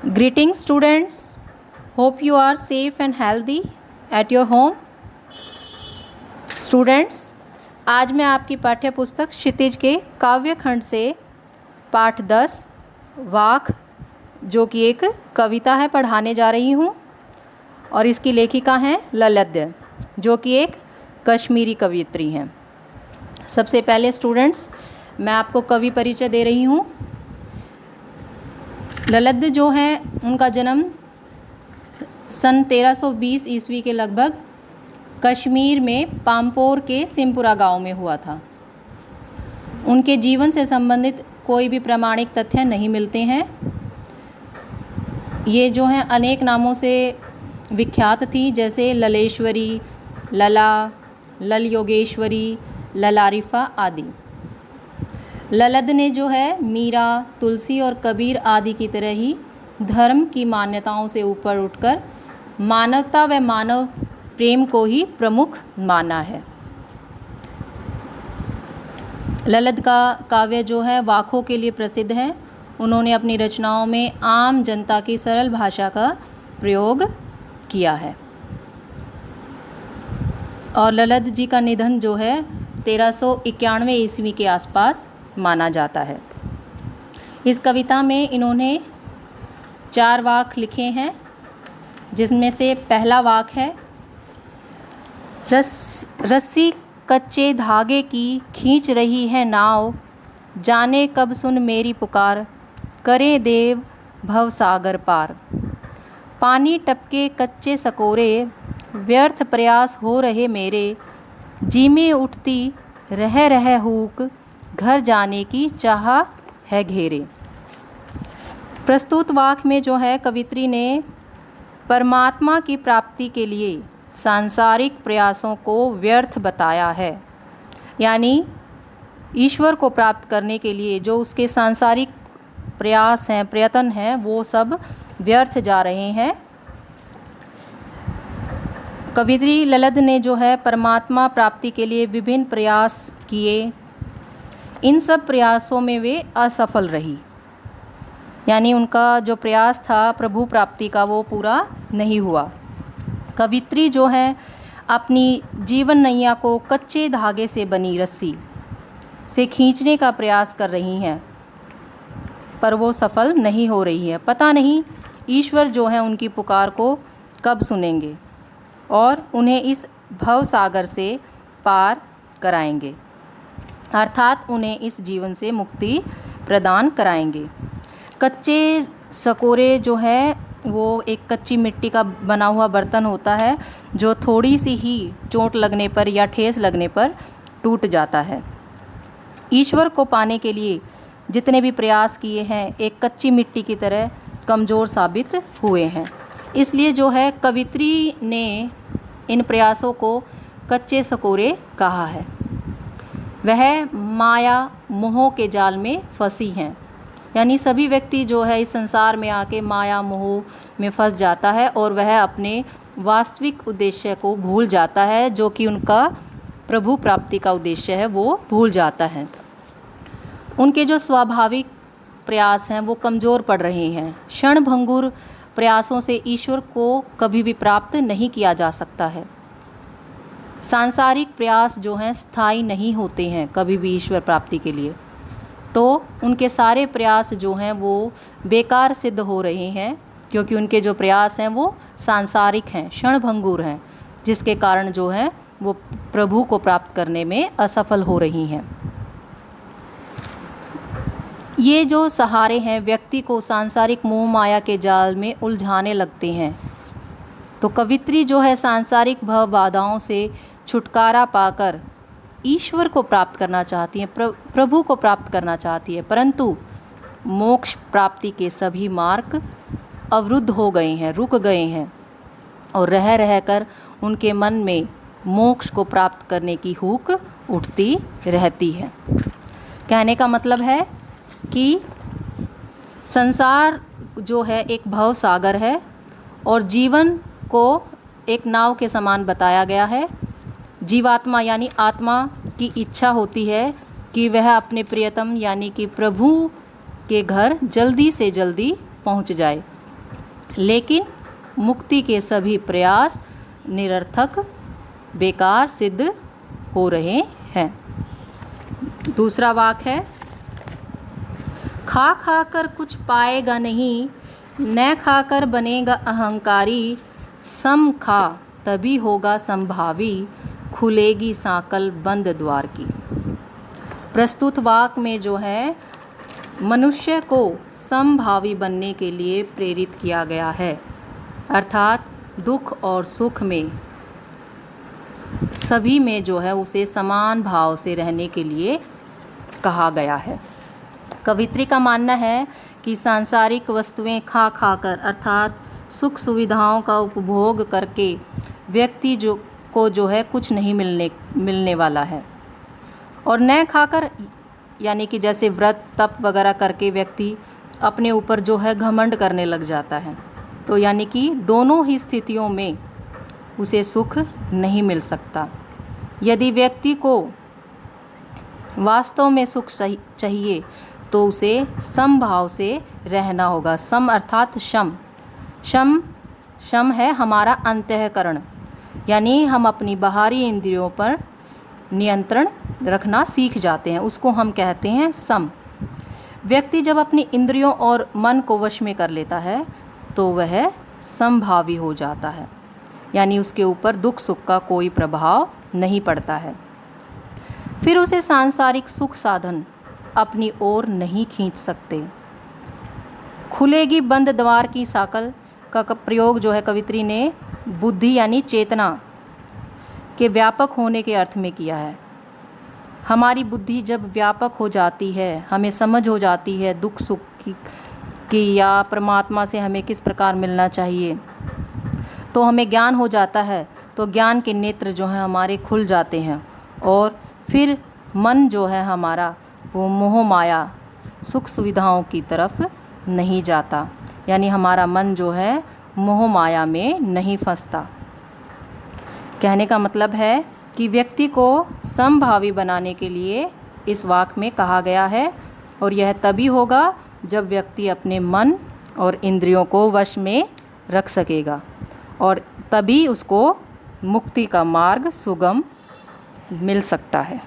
Greetings students, hope you are safe and healthy at your home. Students, आज मैं आपकी पाठ्य पुस्तक क्षितिज के काव्य खंड से पाठ 10 वाक जो कि एक कविता है पढ़ाने जा रही हूँ और इसकी लेखिका हैं ललद्य जो कि एक कश्मीरी कवयित्री हैं। सबसे पहले स्टूडेंट्स मैं आपको कवि परिचय दे रही हूँ। ललद्य जो हैं उनका जन्म सन 1320 ईस्वी के लगभग कश्मीर में पामपोर के सिमपुरा गांव में हुआ था। उनके जीवन से संबंधित कोई भी प्रामाणिक तथ्य नहीं मिलते हैं। ये जो हैं अनेक नामों से विख्यात थी, जैसे ललेश्वरी, लला, लल योगेश्वरी, ललारिफा आदि। ललद्य ने जो है मीरा, तुलसी और कबीर आदि की तरह ही धर्म की मान्यताओं से ऊपर उठकर मानवता व मानव प्रेम को ही प्रमुख माना है। ललद्य का काव्य जो है वाकों के लिए प्रसिद्ध है। उन्होंने अपनी रचनाओं में आम जनता की सरल भाषा का प्रयोग किया है। और ललद्य जी का निधन जो है 1391 ईस्वी के आसपास माना जाता है। इस कविता में इन्होंने 4 वाक लिखे हैं, जिसमें से पहला वाक है, रस्सी कच्चे धागे की खींच रही है नाव, जाने कब सुन मेरी पुकार, करे देव भव सागर पार। पानी टपके कच्चे सकोरे, व्यर्थ प्रयास हो रहे मेरे, जी में उठती रह हुक, घर जाने की चाह है घेरे। प्रस्तुत वाक में जो है कवित्री ने परमात्मा की प्राप्ति के लिए सांसारिक प्रयासों को व्यर्थ बताया है। यानी ईश्वर को प्राप्त करने के लिए जो उसके सांसारिक प्रयास हैं, प्रयत्न हैं, वो सब व्यर्थ जा रहे हैं। कवित्री ललद्य ने जो है परमात्मा प्राप्ति के लिए विभिन्न प्रयास किए। इन सब प्रयासों में वे असफल रही, यानी उनका जो प्रयास था प्रभु प्राप्ति का वो पूरा नहीं हुआ। कवित्री जो है अपनी जीवन नैया को कच्चे धागे से बनी रस्सी से खींचने का प्रयास कर रही हैं, पर वो सफल नहीं हो रही है। पता नहीं ईश्वर जो है उनकी पुकार को कब सुनेंगे और उन्हें इस भव सागर से पार कराएंगे, अर्थात उन्हें इस जीवन से मुक्ति प्रदान कराएंगे। कच्चे सकोरे जो है वो एक कच्ची मिट्टी का बना हुआ बर्तन होता है जो थोड़ी सी ही चोट लगने पर या ठेस लगने पर टूट जाता है। ईश्वर को पाने के लिए जितने भी प्रयास किए हैं एक कच्ची मिट्टी की तरह कमज़ोर साबित हुए हैं। इसलिए जो है कवित्री ने इन प्रयासों को कच्चे सकोरे कहा है। वह माया मोह के जाल में फंसी हैं, यानी सभी व्यक्ति जो है इस संसार में आके माया मोह में फंस जाता है और वह अपने वास्तविक उद्देश्य को भूल जाता है, जो कि उनका प्रभु प्राप्ति का उद्देश्य है, वो भूल जाता है। उनके जो स्वाभाविक प्रयास हैं वो कमज़ोर पड़ रहे हैं। क्षणभंगुर प्रयासों से ईश्वर को कभी भी प्राप्त नहीं किया जा सकता है। सांसारिक प्रयास जो हैं स्थायी नहीं होते हैं कभी भी ईश्वर प्राप्ति के लिए, तो उनके सारे प्रयास जो हैं वो बेकार सिद्ध हो रहे हैं, क्योंकि उनके जो प्रयास हैं वो सांसारिक हैं, क्षणभंगुर हैं, जिसके कारण जो है वो प्रभु को प्राप्त करने में असफल हो रही हैं। ये जो सहारे हैं व्यक्ति को सांसारिक मोह माया के जाल में उलझाने लगते हैं। तो कवित्री जो है सांसारिक भव बाधाओं से छुटकारा पाकर ईश्वर को प्राप्त करना चाहती हैं, प्रभु को प्राप्त करना चाहती है, परंतु मोक्ष प्राप्ति के सभी मार्ग अवरुद्ध हो गए हैं, रुक गए हैं और रह कर उनके मन में मोक्ष को प्राप्त करने की हुक उठती रहती है। कहने का मतलब है कि संसार जो है एक भव सागर है और जीवन को एक नाव के समान बताया गया है। जीवात्मा यानी आत्मा की इच्छा होती है कि वह अपने प्रियतम यानी कि प्रभु के घर जल्दी से जल्दी पहुंच जाए, लेकिन मुक्ति के सभी प्रयास निरर्थक, बेकार सिद्ध हो रहे हैं। दूसरा वाक्य है, खा खा कर कुछ पाएगा नहीं, न खाकर बनेगा अहंकारी, सम खा तभी होगा संभावी, खुलेगी सांकल बंद द्वार की। प्रस्तुत वाक्य में जो है मनुष्य को समभावी बनने के लिए प्रेरित किया गया है, अर्थात दुख और सुख में सभी में जो है उसे समान भाव से रहने के लिए कहा गया है। कवित्री का मानना है कि सांसारिक वस्तुएं खा खाकर अर्थात सुख सुविधाओं का उपभोग करके व्यक्ति को जो है कुछ नहीं मिलने वाला है, और न खाकर यानी कि जैसे व्रत तप वगैरह करके व्यक्ति अपने ऊपर जो है घमंड करने लग जाता है, तो यानी कि दोनों ही स्थितियों में उसे सुख नहीं मिल सकता। यदि व्यक्ति को वास्तव में सुख चाहिए तो उसे समभाव से रहना होगा। सम अर्थात शम है हमारा अंतःकरण, यानी हम अपनी बाहरी इंद्रियों पर नियंत्रण रखना सीख जाते हैं, उसको हम कहते हैं सम। व्यक्ति जब अपनी इंद्रियों और मन को वश में कर लेता है तो वह समभावी हो जाता है, यानी उसके ऊपर दुख सुख का कोई प्रभाव नहीं पड़ता है। फिर उसे सांसारिक सुख साधन अपनी ओर नहीं खींच सकते। खुलेगी बंद द्वार की साकल का प्रयोग जो है कवित्री ने बुद्धि यानी चेतना के व्यापक होने के अर्थ में किया है। हमारी बुद्धि जब व्यापक हो जाती है, हमें समझ हो जाती है दुख सुख की या परमात्मा से हमें किस प्रकार मिलना चाहिए, तो हमें ज्ञान हो जाता है, तो ज्ञान के नेत्र जो हैं हमारे खुल जाते हैं, और फिर मन जो है हमारा वो मोह माया सुख सुविधाओं की तरफ नहीं जाता, यानी हमारा मन जो है मोह माया में नहीं फंसता। कहने का मतलब है कि व्यक्ति को समभावी बनाने के लिए इस वाक्य में कहा गया है, और यह तभी होगा जब व्यक्ति अपने मन और इंद्रियों को वश में रख सकेगा, और तभी उसको मुक्ति का मार्ग सुगम मिल सकता है।